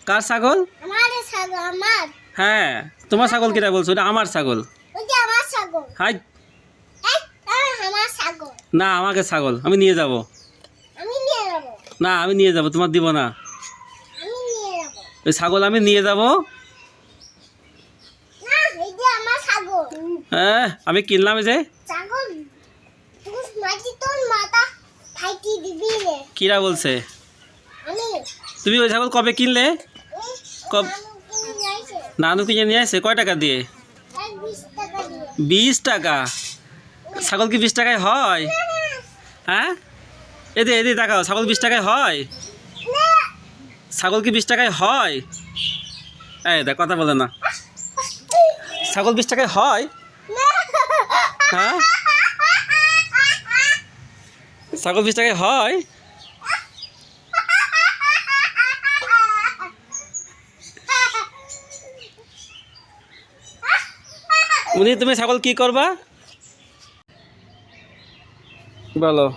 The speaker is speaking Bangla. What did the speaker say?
কার ছাগল? আমারে ছাগল আমার। হ্যাঁ, তোমার ছাগল কিটা বলছো? এটা আমার ছাগল। ওই যে আমার ছাগল। হাই, এই আমার ছাগল। না আমাকে ছাগল আমি নিয়ে যাব। আমি নিয়ে যাব। না আমি নিয়ে যাব, তোমার দিব না। আমি নিয়ে যাব। ওই ছাগল আমি নিয়ে যাব। না, এই যে আমার ছাগল। হ্যাঁ, আমি কিনলাম এই যে। ছাগল তুই মাটি তোর মাথা ফাইটি দিবি রে। কিরা বলছে? আমি তুমি ওই ছাগল কবে কিনলে? কব নানু কিনে নিয়ে আসে? কয় টাকা দিয়ে? 20 টাকা দিয়ে। 20 টাকা? ছাগল কি 20 টাকায় হয়? হ্যাঁ, এদি এদি টাকাও ছাগল 20 টাকায় হয়? ছাগল কি 20 টাকায় হয়? এই দেখ কথা বলে না। ছাগল 20 টাকায় হয়? হ্যাঁ, ছাগল 20 টাকায় হয়? উনি তুমি ছাগল কি করবা বলো?